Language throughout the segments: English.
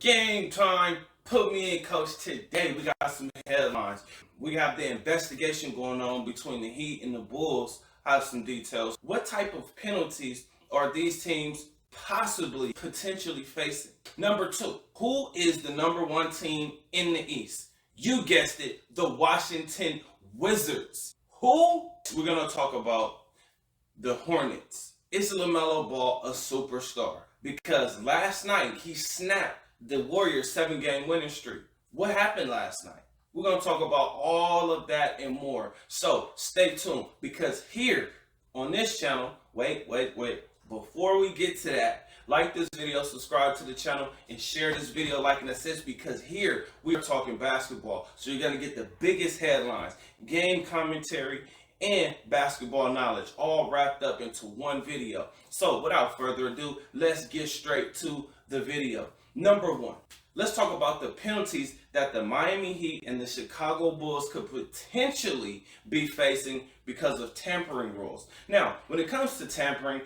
Game time. Put me in, coach. Today we got some headlines. We have the investigation going on between the Heat and the Bulls. I have some details. What type of penalties are these teams potentially facing? Number two, who is the number one team in the East? You guessed it, the Washington Wizards. Who? We're going to talk about the Hornets. Is Lamelo Ball a superstar? Because last night he snapped the Warriors' 7-game winning streak. What happened last night? We're going to talk about all of that and more. So stay tuned, because here on this channel, wait. Before we get to that, like this video, subscribe to the channel, and share this video like an assist, because here we are talking basketball. So you're going to get the biggest headlines, game commentary, and basketball knowledge all wrapped up into one video. So without further ado, let's get straight to the video. Number one, let's talk about the penalties that the Miami Heat and the Chicago Bulls could potentially be facing because of tampering rules. Now, when it comes to tampering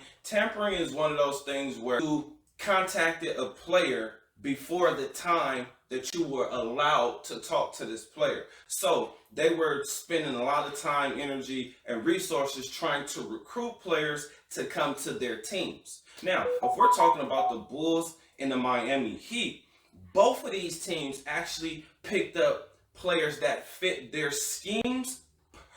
is one of those things where you contacted a player before the time that you were allowed to talk to this player. So they were spending a lot of time, energy, and resources trying to recruit players to come to their teams. Now, if we're talking about the Bulls and the Miami Heat, both of these teams actually picked up players that fit their schemes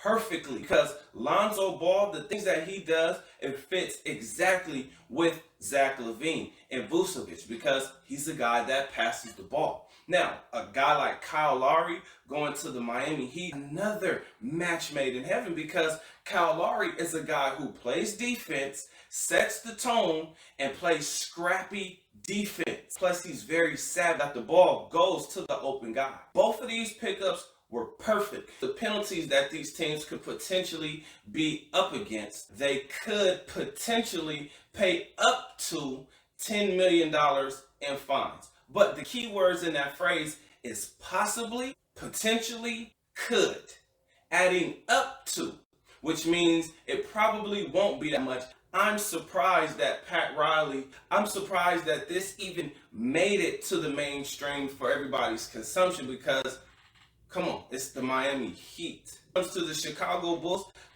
perfectly, because Lonzo Ball, the things that he does, it fits exactly with Zach LaVine and Vucevic, because he's a guy that passes the ball. Now, a guy like Kyle Lowry going to the Miami Heat, another match made in heaven, because Kyle Lowry is a guy who plays defense, sets the tone, and plays scrappy defense. Plus, he's very savvy that the ball goes to the open guy. Both of these pickups were perfect. The penalties that these teams could potentially be up against, they could potentially pay up to $10 million in fines. But the key words in that phrase is possibly, potentially, could. Adding up to, which means it probably won't be that much. I'm surprised that I'm surprised that this even made it to the mainstream for everybody's consumption, because come on, it's the Miami Heat. When it comes to the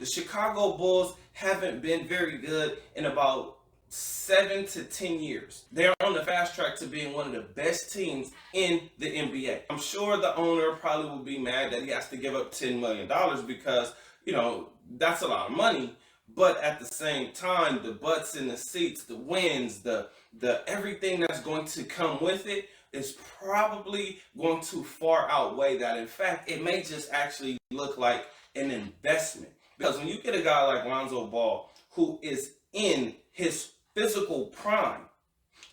Chicago Bulls haven't been very good in about 7 to 10 years. They're on the fast track to being one of the best teams in the NBA. I'm sure the owner probably will be mad that he has to give up $10 million, because, you know, that's a lot of money. But at the same time, the butts in the seats, the wins, the everything that's going to come with it is probably going to far outweigh that. In fact, it may just actually look like an investment, because when you get a guy like Lonzo Ball, who is in his physical prime,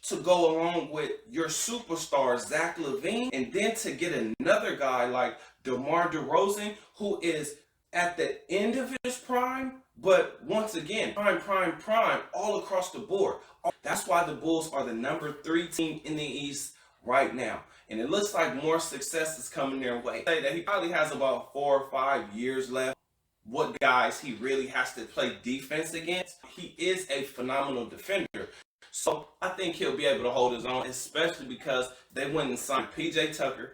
to go along with your superstar Zach LaVine, and then to get another guy like DeMar DeRozan, who is at the end of his prime, but once again, prime, all across the board. That's why the Bulls are the number 3 team in the East right now. And it looks like more success is coming their way. Say that he probably has about 4 or 5 years left. What guys he really has to play defense against. He is a phenomenal defender. So I think he'll be able to hold his own, especially because they went and signed PJ Tucker.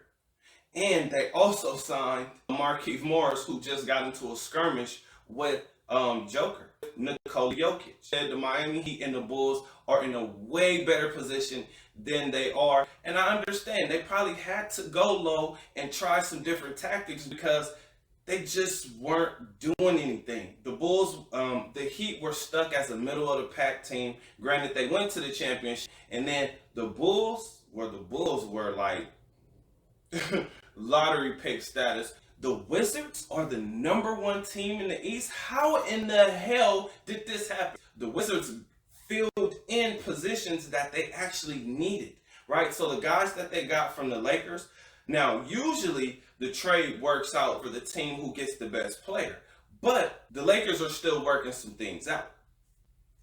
And they also signed Markieff Morris, who just got into a skirmish with Joker, Nikola Jokic. The Miami Heat and the Bulls are in a way better position than they are. And I understand they probably had to go low and try some different tactics, because they just weren't doing anything. The Bulls, the Heat were stuck as a middle of the pack team. Granted, they went to the championship, and then the Bulls were like lottery pick status. The Wizards are the number 1 team in the East. How in the hell did this happen? The Wizards filled in positions that they actually needed, right? So the guys that they got from the Lakers, now usually the trade works out for the team who gets the best player, but the Lakers are still working some things out.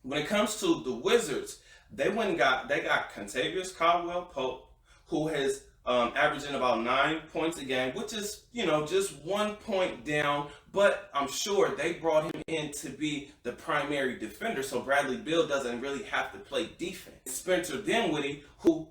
When it comes to the Wizards, they got Kentavious Caldwell-Pope, who has averaging about 9 points a game, which is, you know, just 1 point down, but I'm sure they brought him in to be the primary defender, so Bradley Beal doesn't really have to play defense. Spencer Dinwiddie, who,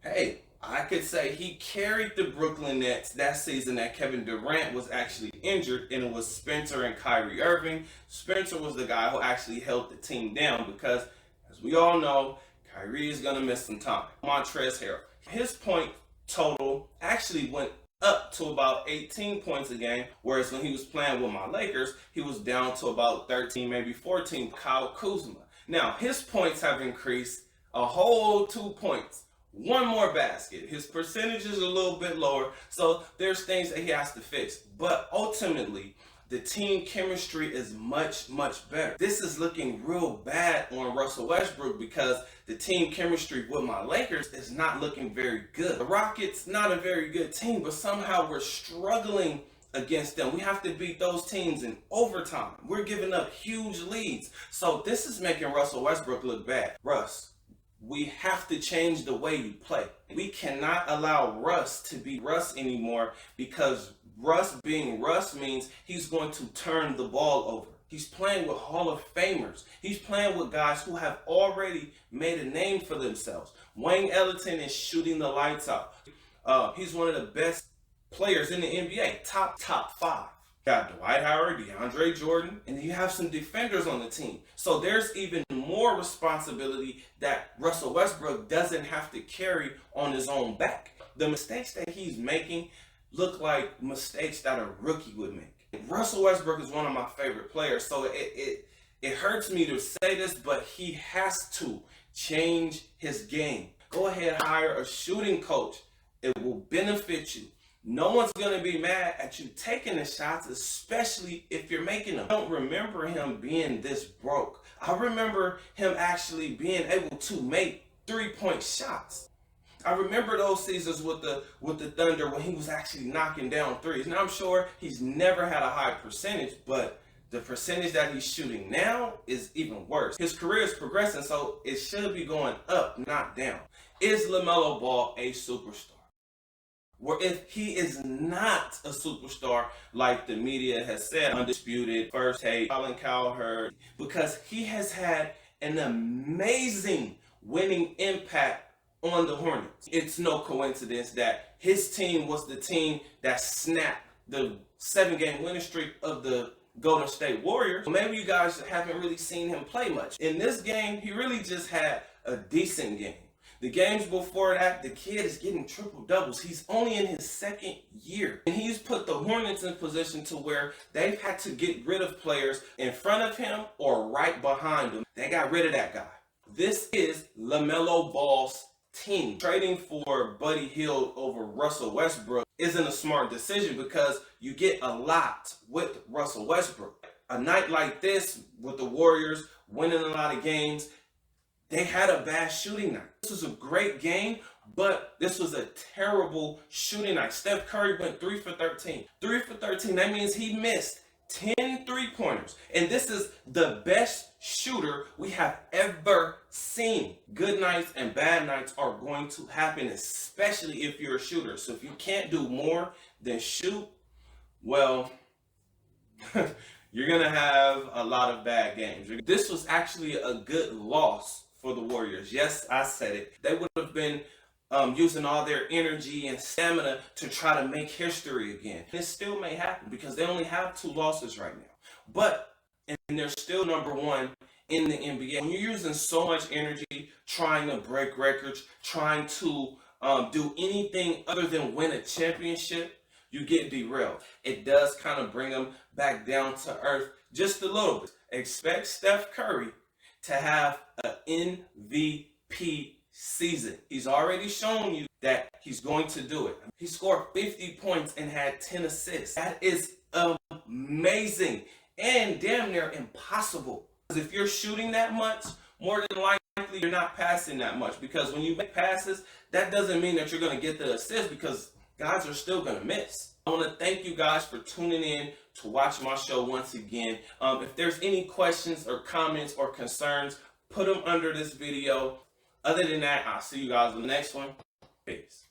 hey, I could say he carried the Brooklyn Nets that season that Kevin Durant was actually injured, and it was Spencer and Kyrie Irving. Spencer was the guy who actually held the team down because, as we all know, Kyrie is going to miss some time. Montrezl Harrell. His point total actually went up to about 18 points a game, whereas when he was playing with my Lakers, he was down to about 13, maybe 14. Kyle Kuzma. Now, his points have increased a whole 2 points. One more basket. His percentage is a little bit lower, so there's things that he has to fix. But ultimately, the team chemistry is much, much better. This is looking real bad on Russell Westbrook because the team chemistry with my Lakers is not looking very good. The Rockets, not a very good team, but somehow we're struggling against them. We have to beat those teams in overtime. We're giving up huge leads. So this is making Russell Westbrook look bad. Russ, we have to change the way you play. We cannot allow Russ to be Russ anymore, because Russ being Russ means he's going to turn the ball over. He's playing with Hall of Famers. He's playing with guys who have already made a name for themselves. Wayne Ellington is shooting the lights out. He's one of the best players in the NBA, top 5. You got Dwight Howard, DeAndre Jordan, and you have some defenders on the team. So there's even more responsibility that Russell Westbrook doesn't have to carry on his own back. The mistakes that he's making look like mistakes that a rookie would make. Russell Westbrook is one of my favorite players, so it hurts me to say this, but he has to change his game. Go ahead, hire a shooting coach. It will benefit you. No one's going to be mad at you taking the shots, especially if you're making them. I don't remember him being this broke. I remember him actually being able to make 3-point shots. I remember those seasons with the Thunder when he was actually knocking down threes. Now, I'm sure he's never had a high percentage, but the percentage that he's shooting now is even worse. His career is progressing, so it should be going up, not down. Is Lamelo Ball a superstar? Or if he is not a superstar, like the media has said, undisputed, first take, Colin Cowherd, because he has had an amazing winning impact on the Hornets. It's no coincidence that his team was the team that snapped the 7-game winning streak of the Golden State Warriors. Maybe you guys haven't really seen him play much. In this game, he really just had a decent game. The games before that, the kid is getting triple doubles. He's only in his 2nd year. And he's put the Hornets in position to where they've had to get rid of players in front of him or right behind him. They got rid of that guy. This is Lamelo Ball's team. Trading for Buddy Hield over Russell Westbrook isn't a smart decision because you get a lot with Russell Westbrook. A night like this with the Warriors winning a lot of games, they had a bad shooting night. This was a great game, but this was a terrible shooting night. Steph Curry went 3 for 13. 3 for 13, that means he missed 10 3-pointers. And this is the best shooter we have ever seen. Good nights and bad nights are going to happen, especially if you're a shooter. So if you can't do more than shoot, well, you're going to have a lot of bad games. This was actually a good loss for the Warriors. Yes, I said it. They would have been using all their energy and stamina to try to make history again. And it still may happen because they only have 2 losses right now. But, and they're still number 1 in the NBA. When you're using so much energy, trying to break records, trying to do anything other than win a championship, you get derailed. It does kind of bring them back down to earth just a little bit. Expect Steph Curry to have an MVP season. He's already shown you that he's going to do it. He scored 50 points and had 10 assists. That is amazing and damn near impossible. Because if you're shooting that much, more than likely you're not passing that much. Because when you make passes, that doesn't mean that you're going to get the assist because guys are still going to miss. I want to thank you guys for tuning in to watch my show once again. If there's any questions or comments or concerns, put them under this video. Other than that, I'll see you guys in the next one. Peace.